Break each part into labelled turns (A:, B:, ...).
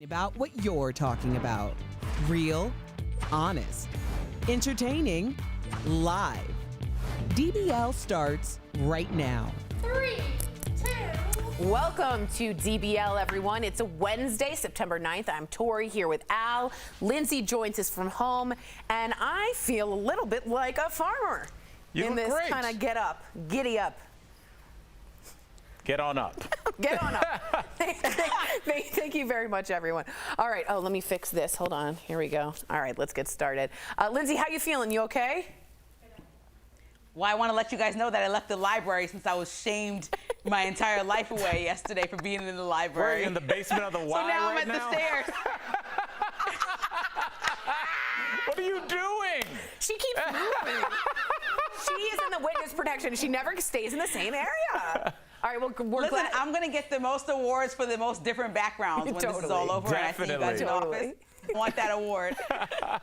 A: About what you're talking about. Real, honest, entertaining, live. DBL starts right now.
B: 3, 2.
C: Welcome to DBL, everyone. It's a Wednesday, September 9th. I'm Tori here with Al. Lindsay joins us from home, and I feel a little bit like a farmer in this kind of giddy up.
D: Get on up.
C: Get on up. Thank you very much, everyone. All right. Oh, let me fix this. Hold on. Here we go. All right, let's get started. Lindsay, how you feeling? You okay?
E: Well, I want to let you guys know that I left the library since I was shamed my entire life away yesterday for being in the library.
D: We're in the basement of the Y
E: So now I'm
D: right
E: at the stairs.
D: What are you doing?
C: She keeps moving. She is in the witness protection. She never stays in the same area. All right, well, we're glad.
E: I'm going to get the most awards for the most different backgrounds when this is all over.
D: Definitely.
E: And I see you guys in office. I want that award.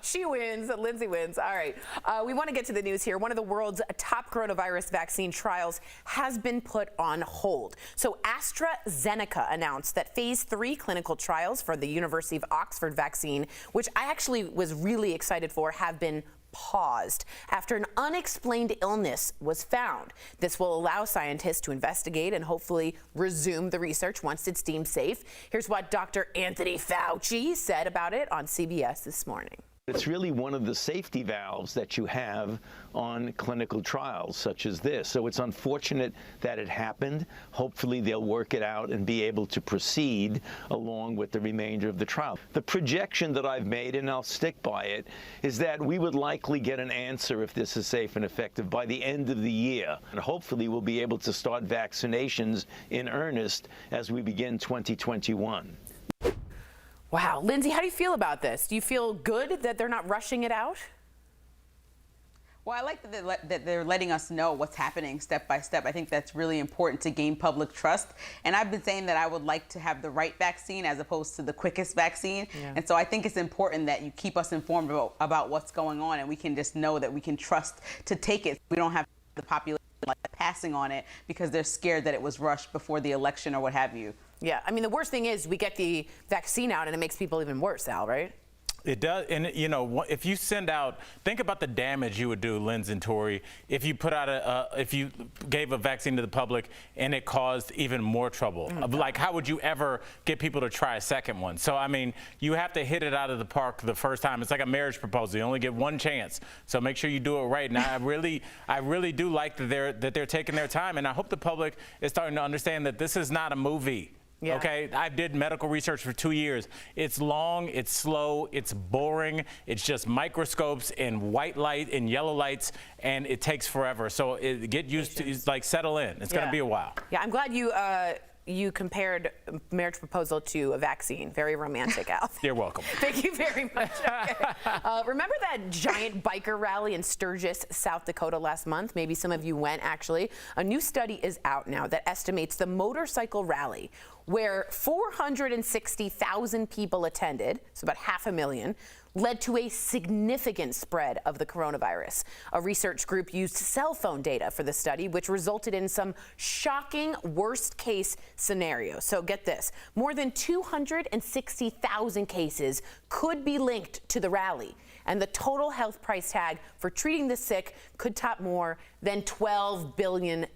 C: She wins. Lindsay wins. All right. We want to get to the news here. One of the world's top coronavirus vaccine trials has been put on hold. So AstraZeneca announced that phase 3 clinical trials for the University of Oxford vaccine, which I actually was really excited for, have been paused after an unexplained illness was found. This will allow scientists to investigate and hopefully resume the research once it's deemed safe. Here's what Dr. Anthony Fauci said about it on CBS this morning.
F: It's really one of the safety valves that you have on clinical trials such as this. So it's unfortunate that it happened. Hopefully they'll work it out and be able to proceed along with the remainder of the trial. The projection that I've made, and I'll stick by it, is that we would likely get an answer if this is safe and effective by the end of the year. And hopefully we'll be able to start vaccinations in earnest as we begin 2021.
C: Wow. Lindsay, how do you feel about this? Do you feel good that they're not rushing it out?
E: Well, I like that they're letting us know what's happening step by step. I think that's really important to gain public trust. And I've been saying that I would like to have the right vaccine as opposed to the quickest vaccine. Yeah. And so I think it's important that you keep us informed about what's going on, and we can just know that we can trust to take it. We don't have the population passing on it because they're scared that it was rushed before the election or what have you.
C: Yeah, I mean, the worst thing is we get the vaccine out and it makes people even worse, Al, right?
D: It does, and you know, if you send out, think about the damage you would do, Lindsay and Tori, if you put out if you gave a vaccine to the public and it caused even more trouble. Like, how would you ever get people to try a second one? So, I mean, you have to hit it out of the park the first time. It's like a marriage proposal; you only get one chance. So make sure you do it right. Now, I really do like that they're taking their time, and I hope the public is starting to understand that this is not a movie. Yeah. Okay, I did medical research for 2 years. It's long, it's slow, it's boring. It's just microscopes and white light and yellow lights, and it takes forever. So get used to, like, settle in. It's going to be a while.
C: Yeah, I'm glad you compared marriage proposal to a vaccine. Very romantic, Al.
D: You're welcome.
C: Thank you very much. Okay. Remember that giant biker rally in Sturgis, South Dakota last month? Maybe some of you went, actually. A new study is out now that estimates the motorcycle rally, where 460,000 people attended, so about 500,000, led to a significant spread of the coronavirus. A research group used cell phone data for the study, which resulted in some shocking worst-case scenarios. So get this, more than 260,000 cases could be linked to the rally, and the total health price tag for treating the sick could top more than $12 billion.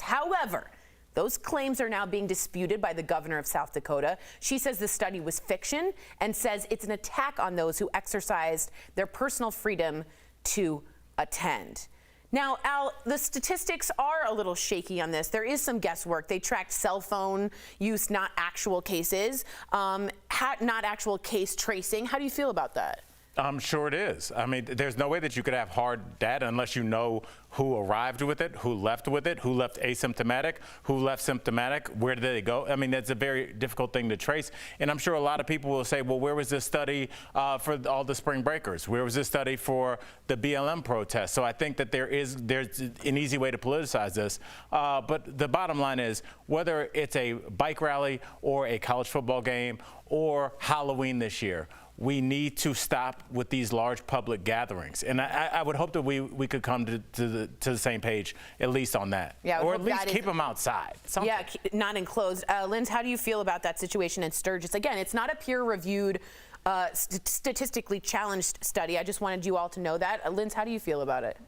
C: However, those claims are now being disputed by the governor of South Dakota. She says the study was fiction and says it's an attack on those who exercised their personal freedom to attend. Now, Al, the statistics are a little shaky on this. There is some guesswork. They tracked cell phone use, not actual cases, not actual case tracing. How do you feel about that?
D: I'm sure it is. I mean, there's no way that you could have hard data unless you know who arrived with it, who left with it, who left asymptomatic, who left symptomatic, where did they go? I mean, that's a very difficult thing to trace. And I'm sure a lot of people will say, well, where was this study for all the spring breakers? Where was this study for the BLM protests? So I think that there's an easy way to politicize this. But the bottom line is, whether it's a bike rally or a college football game or Halloween this year, we need to stop with these large public gatherings. And I would hope that we could come to the same page, at least on that.
C: Yeah,
D: or at least keep them outside. Something.
C: Yeah, not enclosed. Linz, how do you feel about that situation in Sturgis? Again, it's not a peer-reviewed, statistically challenged study. I just wanted you all to know that. Linz, how do you feel about it?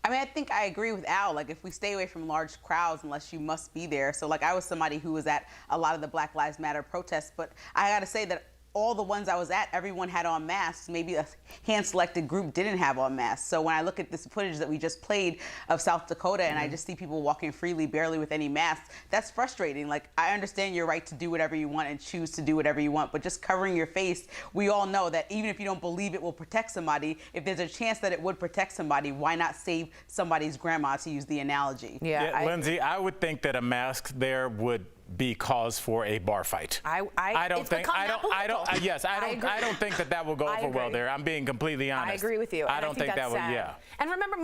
E: I mean, I think I agree with Al. Like, if we stay away from large crowds unless you must be there. So, like, I was somebody who was at a lot of the Black Lives Matter protests, but I got to say that all the ones I was at, everyone had on masks. Maybe a hand-selected group didn't have on masks. So when I look at this footage that we just played of South Dakota and I just see people walking freely, barely with any masks, that's frustrating. Like, I understand your right to do whatever you want and choose to do whatever you want, but just covering your face, we all know that even if you don't believe it will protect somebody, if there's a chance that it would protect somebody, why not save somebody's grandma, to use the analogy?
C: Yeah,
D: Lindsay, I would think that a mask there would be cause for a bar fight. I don't think that will go over well there. I'm being completely honest.
C: I agree with you.
D: I don't think that would. Yeah.
C: And remember,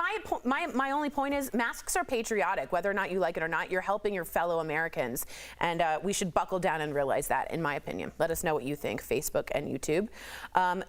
C: my only point is masks are patriotic, whether or not you like it or not. You're helping your fellow Americans, and we should buckle down and realize that. In my opinion, let us know what you think. Facebook and YouTube.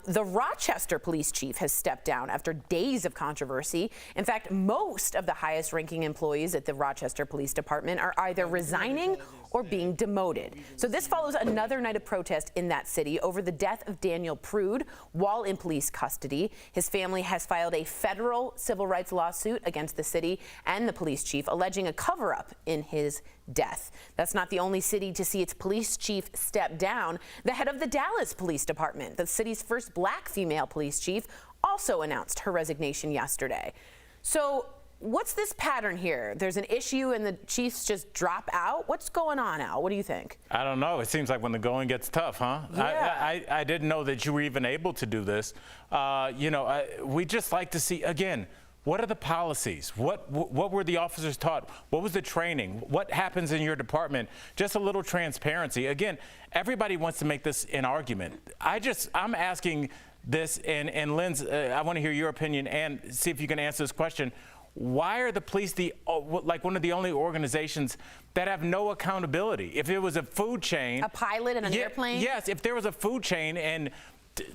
C: The Rochester police chief has stepped down after days of controversy. In fact, most of the highest-ranking employees at the Rochester Police Department are either resigning or being demoted. So this follows another night of protest in that city over the death of Daniel Prude while in police custody. His family has filed a federal civil rights lawsuit against the city and the police chief, alleging a cover-up in his death. That's not the only city to see its police chief step down. The head of the Dallas Police Department, the city's first black female police chief, also announced her resignation yesterday. So what's this pattern here? There's an issue and the chiefs just drop out? What's going on, Al? What do you think?
D: I don't know. It seems like when the going gets tough, huh?
C: Yeah.
D: I didn't know that you were even able to do this. We just like to see, again, what are the policies? What were the officers taught? What was the training? What happens in your department? Just a little transparency. Again, everybody wants to make this an argument. I'm asking this, and Linz, I want to hear your opinion and see if you can answer this question. Why are the police one of the only organizations that have no accountability? If it was a food chain,
C: a pilot in an airplane?
D: Yes, if there was a food chain and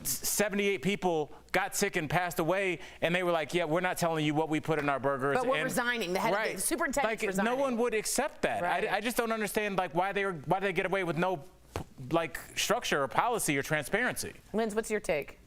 D: 78 people got sick and passed away, and they were like, yeah, we're not telling you what we put in our burgers.
C: But we're resigning. The head of the superintendent's resigning.
D: No one would accept that.
C: Right.
D: I just don't understand why they get away with no structure or policy or transparency.
C: Linz, what's your take?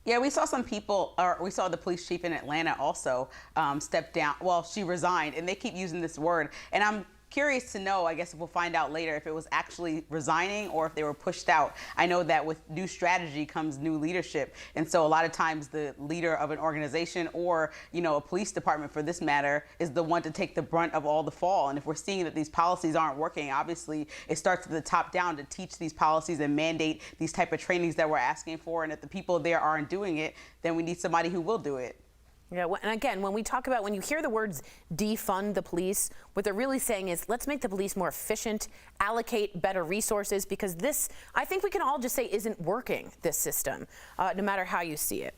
E: Yeah, we saw some people, or we saw the police chief in Atlanta also step down. Well, she resigned, and they keep using this word. And I'm curious to know, I guess we'll find out later, if it was actually resigning or if they were pushed out. I know that with new strategy comes new leadership. And so a lot of times the leader of an organization or, a police department for this matter is the one to take the brunt of all the fall. And if we're seeing that these policies aren't working, obviously it starts at the top down to teach these policies and mandate these type of trainings that we're asking for. And if the people there aren't doing it, then we need somebody who will do it.
C: Yeah, and again, when you hear the words defund the police, what they're really saying is let's make the police more efficient, allocate better resources, because this, I think we can all just say, isn't working, this system, no matter how you see it.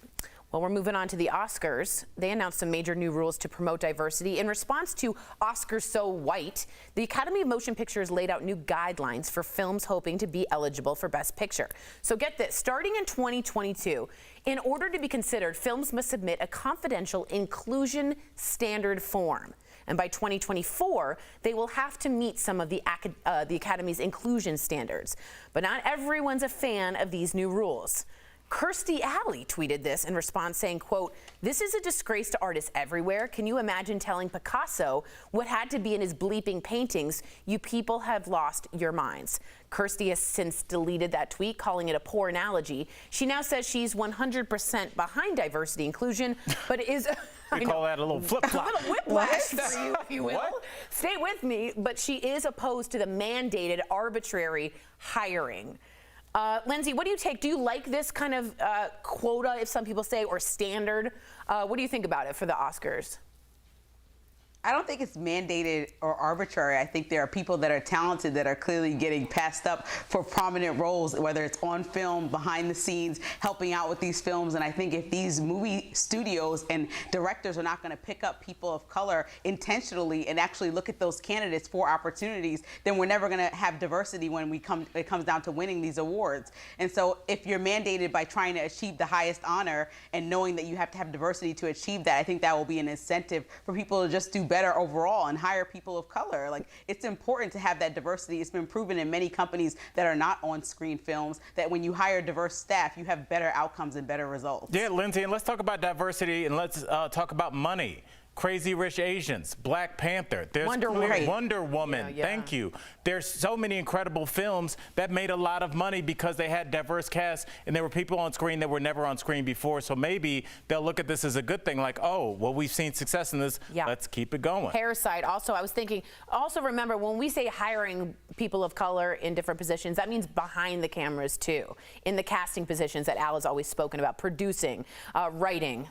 C: Well, we're moving on to the Oscars. They announced some major new rules to promote diversity. In response to Oscars So White, the Academy of Motion Pictures laid out new guidelines for films hoping to be eligible for Best Picture. So get this, starting in 2022, in order to be considered, films must submit a confidential inclusion standard form. And by 2024, they will have to meet some of the Academy's inclusion standards. But not everyone's a fan of these new rules. Kirstie Alley tweeted this in response saying, quote, "This is a disgrace to artists everywhere. Can you imagine telling Picasso what had to be in his bleeping paintings? You people have lost your minds." Kirstie has since deleted that tweet, calling it a poor analogy. She now says she's 100% behind diversity inclusion, but is...
D: We call that a little flip-flop.
C: A little whiplash for you, if you will. What? Stay with me, but she is opposed to the mandated arbitrary hiring. Lindsay, what do you take? Do you like this kind of quota, if some people say, or standard? What do you think about it for the Oscars?
E: I don't think it's mandated or arbitrary. I think there are people that are talented that are clearly getting passed up for prominent roles, whether it's on film, behind the scenes, helping out with these films. And I think if these movie studios and directors are not going to pick up people of color intentionally and actually look at those candidates for opportunities, then we're never going to have diversity when it comes down to winning these awards. And so if you're mandated by trying to achieve the highest honor and knowing that you have to have diversity to achieve that, I think that will be an incentive for people to just do better overall and hire people of color. Like, it's important to have that diversity. It's been proven in many companies that are not on-screen films that when you hire diverse staff, you have better outcomes and better results.
D: Yeah, Lindsay, and let's talk about diversity and let's talk about money. Crazy Rich Asians, Black Panther, there's
C: Wonder Woman.
D: Wonder Woman.
C: Yeah.
D: Thank you. There's so many incredible films that made a lot of money because they had diverse casts and there were people on screen that were never on screen before. So maybe they'll look at this as a good thing, like, oh, well, we've seen success in this.
C: Yeah.
D: Let's keep it going.
C: Parasite. Also, I was thinking, also remember when we say hiring people of color in different positions, that means behind the cameras too, in the casting positions that Al has always spoken about, producing, writing.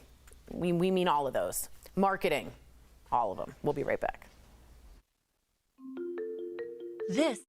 C: We mean all of those. Marketing, all of them. We'll be right back.
B: This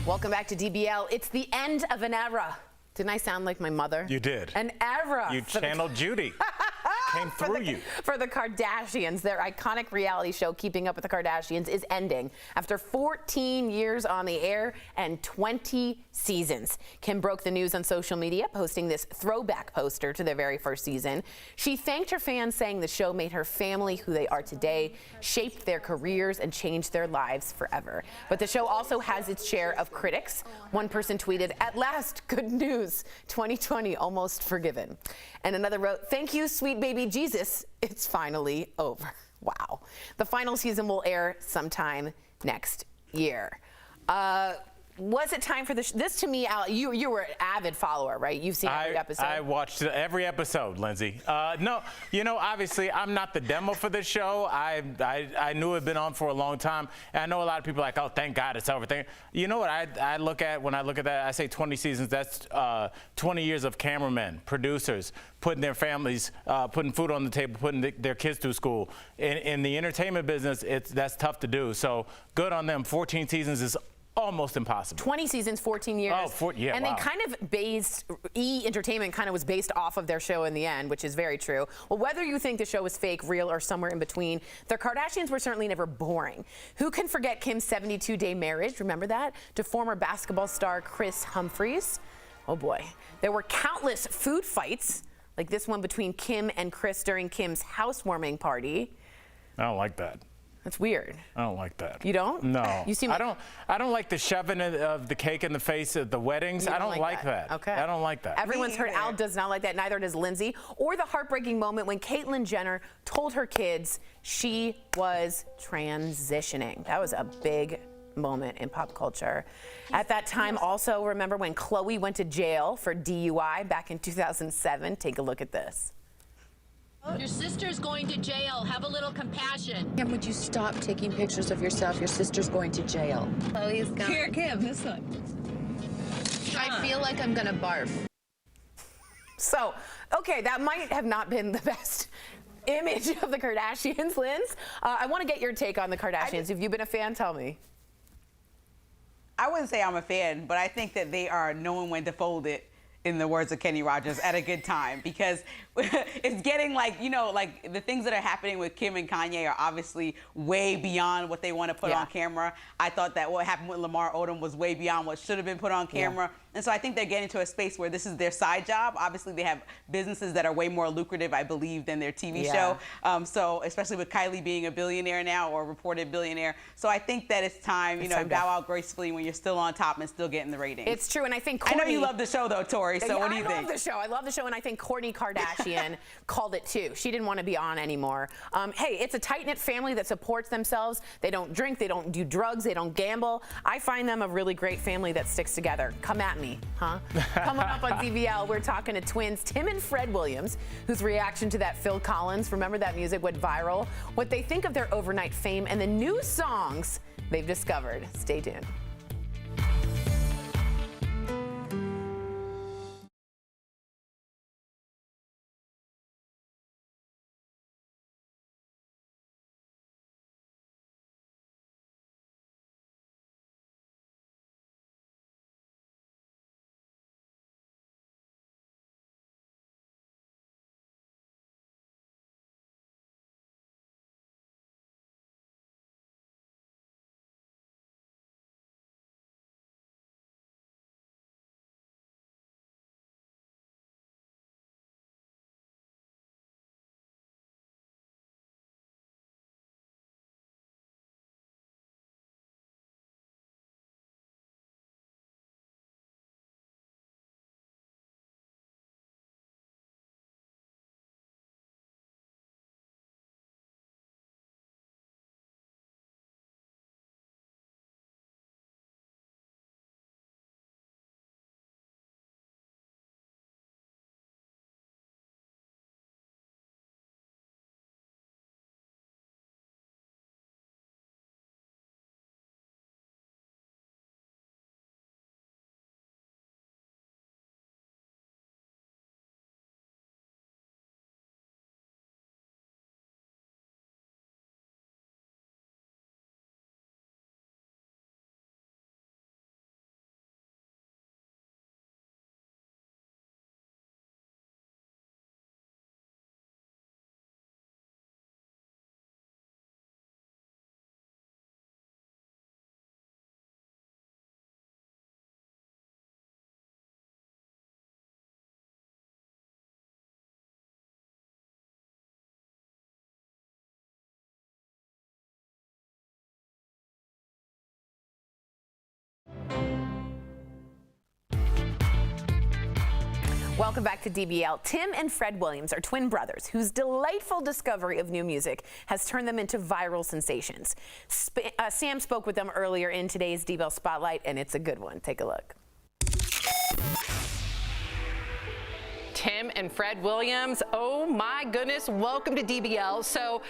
C: Welcome back to DBL. It's the end of an era. Didn't I sound like my mother?
D: You did.
C: An era.
D: You channeled Judy. Came through you.
C: For the Kardashians, their iconic reality show, Keeping Up with the Kardashians, is ending after 14 years on the air and 20 seasons. Kim broke the news on social media, posting this throwback poster to their very first season. She thanked her fans, saying the show made her family who they are today, shaped their careers, and changed their lives forever. But the show also has its share of critics. One person tweeted, "At last, good news, 2020 almost forgiven." And another wrote, "Thank you, sweet baby Jesus, it's finally over." Wow. The final season will air sometime next year. Was it time for this? To me, Al, you were an avid follower, right? You've seen every episode.
D: I watched every episode, Lindsay. No, obviously, I'm not the demo for this show. I knew it had been on for a long time. And I know a lot of people are like, oh, thank God it's over. You know what I look at when I look at that? I say 20 seasons. That's 20 years of cameramen, producers, putting their families, putting food on the table, putting their kids through school. In the entertainment business, that's tough to do. So good on them. 14 seasons is almost impossible.
C: 20 seasons, 14 years.
D: Oh, yeah,
C: and
D: wow.
C: they kind of Entertainment kind of was based off of their show in the end, which is very true. Well, whether you think the show was fake, real, or somewhere in between, the Kardashians were certainly never boring. Who can forget Kim's 72-day marriage, remember that, to former basketball star Kris Humphries? Oh boy. There were countless food fights, like this one between Kim and Kris during Kim's housewarming party.
D: I don't like that.
C: That's weird.
D: I don't like that.
C: You don't?
D: No.
C: You seem.
D: I don't like the shoving of the cake in the face at the weddings.
C: You
D: I don't like that.
C: Okay.
D: I don't like that.
C: Everyone's heard Al does not like that. Neither does Lindsay. Or the heartbreaking moment when Caitlyn Jenner told her kids she was transitioning. That was a big moment in pop culture. At that time, also remember when Khloe went to jail for DUI back in 2007? Take a look at this.
B: Your sister's going to jail. Have a little compassion.
G: Kim, would you stop taking pictures of yourself? Your sister's going to jail.
B: Chloe's going.
G: Here, Kim, this one. I feel like I'm gonna barf.
C: So, okay, that might have not been the best image of the Kardashians, Linz. I want to get your take on the Kardashians. If you've been a fan, tell me.
E: I wouldn't say I'm a fan, but I think that they are knowing when to fold it, in the words of Kenny Rogers, at a good time, because it's getting like the things that are happening with Kim and Kanye are obviously way beyond what they want to put on camera. I thought that what happened with Lamar Odom was way beyond what should have been put on camera. And so I think they're getting to a space where this is their side job. Obviously, they have businesses that are way more lucrative, I believe, than their TV show. So especially with Kylie being a billionaire now, or a reported billionaire. So I think that it's time, bow out gracefully when you're still on top and still getting the ratings.
C: It's true, and I think
E: I know you love the show, though, Tori, so what do you think?
C: I love the show. I love the show, and I think Kourtney Kardashian called it, too. She didn't want to be on anymore. Hey, it's a tight-knit family that supports themselves. They don't drink. They don't do drugs. They don't gamble. I find them a really great family that sticks together. Come at me, huh? Coming up on DBL, we're talking to twins Tim and Fred Williams, whose reaction to that Phil Collins, remember that music went viral, what they think of their overnight fame, and the new songs they've discovered. Stay tuned. Welcome back to DBL. Tim and Fred Williams are twin brothers whose delightful discovery of new music has turned them into viral sensations. Sam spoke with them earlier in today's DBL Spotlight, and it's a good one. Take a look.
H: Tim and Fred Williams, oh my goodness, welcome to DBL. So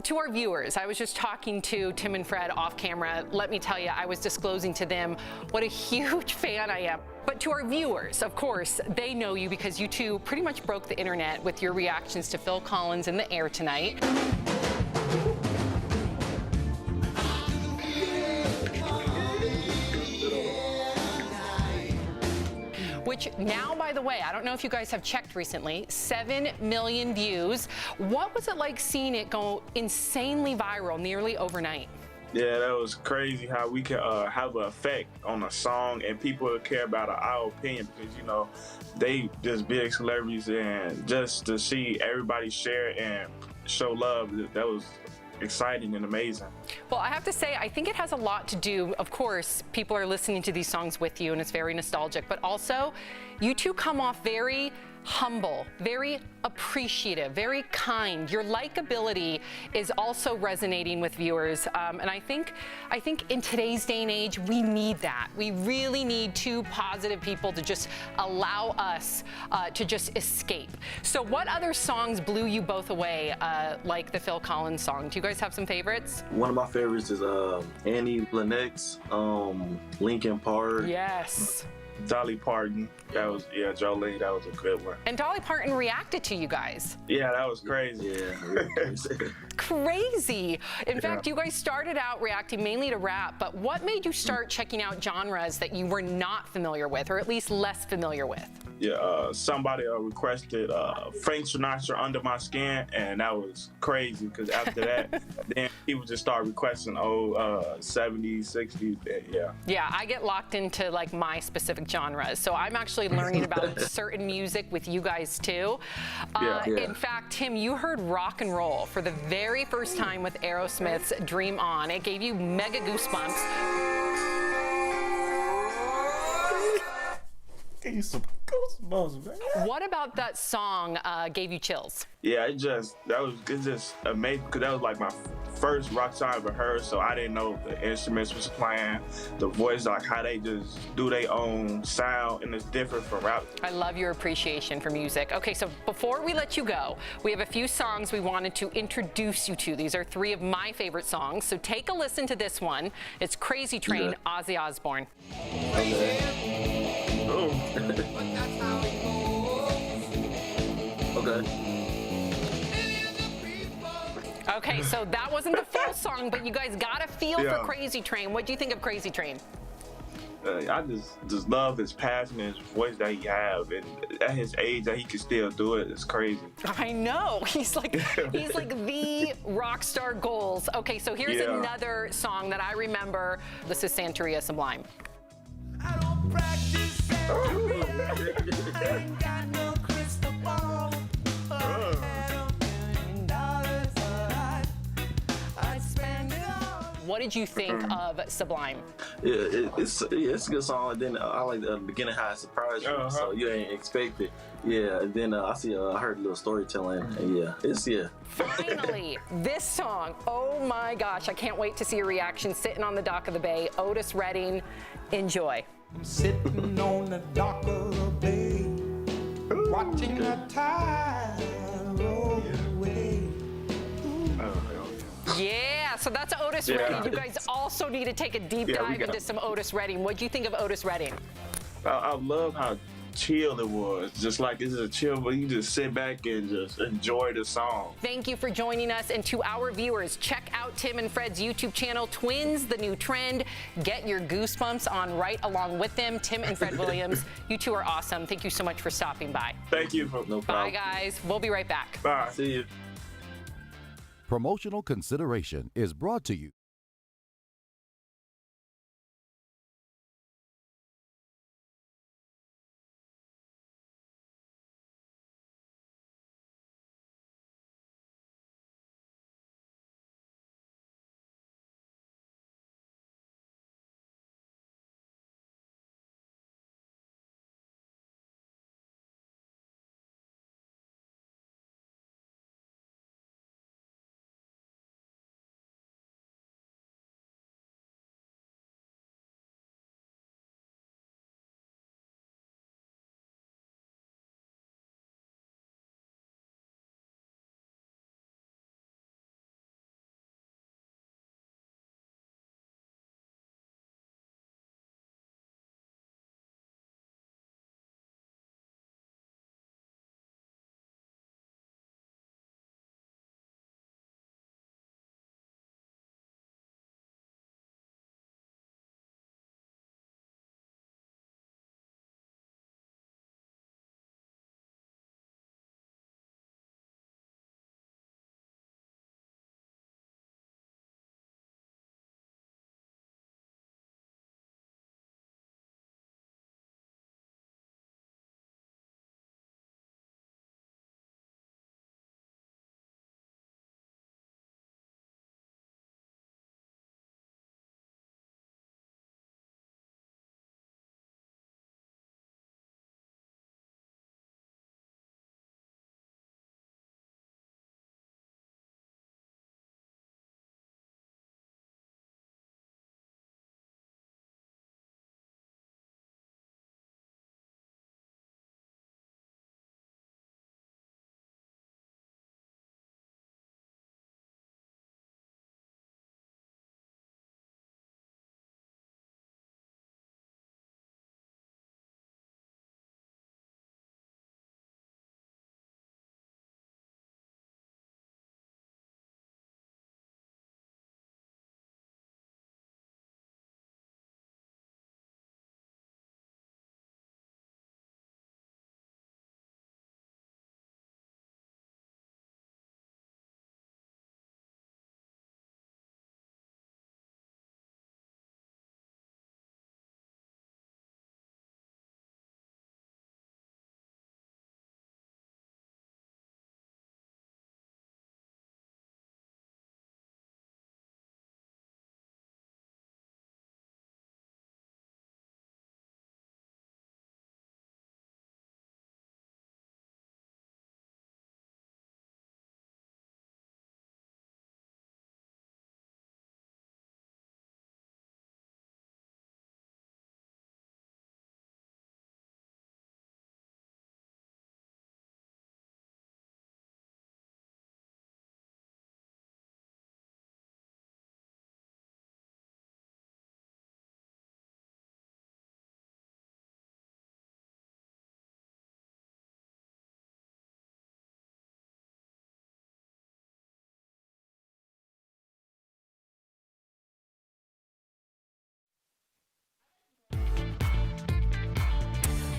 H: to our viewers, I was just talking to Tim and Fred off camera. Let me tell you, I was disclosing to them what a huge fan I am. But to our viewers, of course, they know you because you two pretty much broke the internet with your reactions to Phil Collins in the Air tonight. Which now, by the way, I don't know if you guys have checked recently, 7 million views. What was it like seeing it go insanely viral nearly overnight?
I: Yeah, that was crazy how we can have an effect on a song and people care about our opinion because, you know, they just big celebrities, and just to see everybody share and show love, that was exciting and amazing.
H: Well, I have to say, I think it has a lot to do, of course, people are listening to these songs with you and it's very nostalgic, but also you two come off very humble, very appreciative, very kind. Your likability is also resonating with viewers, and I think in today's day and age, we need that. We really need two positive people to just allow us to just escape. So what other songs blew you both away, like the Phil Collins song? Do you guys have some favorites?
J: One of my favorites is Annie Lennox, Linkin Park.
H: Yes.
I: Dolly Parton, that was, yeah, Jolene, that was a good one.
H: And Dolly Parton reacted to you guys.
I: Yeah, that was crazy.
J: Yeah, really crazy.
H: Crazy. In fact, you guys started out reacting mainly to rap, but what made you start checking out genres that you were not familiar with, or at least less familiar with?
I: Yeah, somebody requested Frank Sinatra, Under My Skin, and that was crazy because after that, then people just start requesting 70s, 60s, yeah.
H: Yeah, I get locked into like my specific genres, so I'm actually learning about certain music with you guys too. In fact, Tim, you heard rock and roll for the very first time with Aerosmith's Dream On. It gave you mega goosebumps.
I: Some goosebumps, man.
H: What about that song gave you chills?
I: Yeah, it's just amazing because that was like my first rock song I ever heard, so I didn't know the instruments was playing, the voice, like how they just do their own sound, and it's different from rap.
H: I love your appreciation for music. Okay, so before we let you go, we have a few songs we wanted to introduce you to. These are 3 of my favorite songs, so take a listen to this one. It's Crazy Train, Ozzy Osbourne. Okay, so that wasn't the full song, but you guys got a feel for Crazy Train. What do you think of Crazy Train?
I: I just love his passion and his voice that he have, and at his age that he can still do it. It's crazy.
H: I know. He's like the rock star goals. Okay, so here's another song that I remember. This is Santeria Sublime. I don't practice I ain't got no crystal ball. What did you think of Sublime?
J: Yeah, it's a good song. And then I like the beginning how it surprised you, so you ain't expect it. Yeah, and then I heard a little storytelling, and
H: Finally, this song. Oh my gosh, I can't wait to see your reaction. Sitting on the dock of the bay, Otis Redding. Enjoy.
K: I'm sitting on the dock of the bay, watching the tide roll away.
H: Yeah, so that's Otis Redding. You guys also need to take a deep dive into some Otis Redding. What do you think of Otis Redding?
I: I love how chill it was. Just like this is a chill, but you just sit back and just enjoy the song.
H: Thank you for joining us. And to our viewers, check out Tim and Fred's YouTube channel, Twins, the New Trend. Get your goosebumps on right along with them. Tim and Fred Williams, you two are awesome. Thank you so much for stopping by.
I: Thank you. No problem.
H: Bye, guys. We'll be right back.
I: Bye. See you.
L: Promotional consideration is brought to you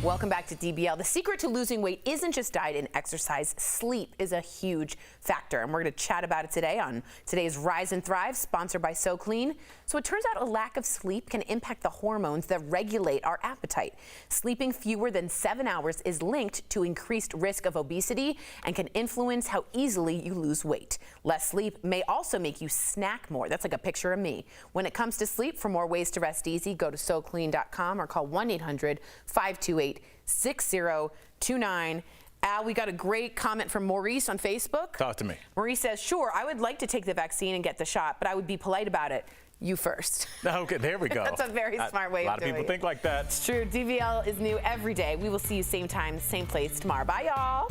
C: Welcome back to DBL. The secret to losing weight isn't just diet and exercise. Sleep is a huge factor, and we're going to chat about it today on today's Rise and Thrive, sponsored by So Clean. So it turns out a lack of sleep can impact the hormones that regulate our appetite. Sleeping fewer than 7 hours is linked to increased risk of obesity and can influence how easily you lose weight. Less sleep may also make you snack more. That's like a picture of me. When it comes to sleep, for more ways to rest easy, go to SoClean.com or call 1-800-528-6029. Al, we got a great comment from Maurice on Facebook.
D: Talk to me.
C: Maurice says, sure, I would like to take the vaccine and get the shot, but I would be polite about it. You first.
D: Okay, there we go.
C: That's a very smart way of doing it.
D: A lot of people think like that.
C: It's true. DBL is new every day. We will see you same time, same place tomorrow. Bye, y'all.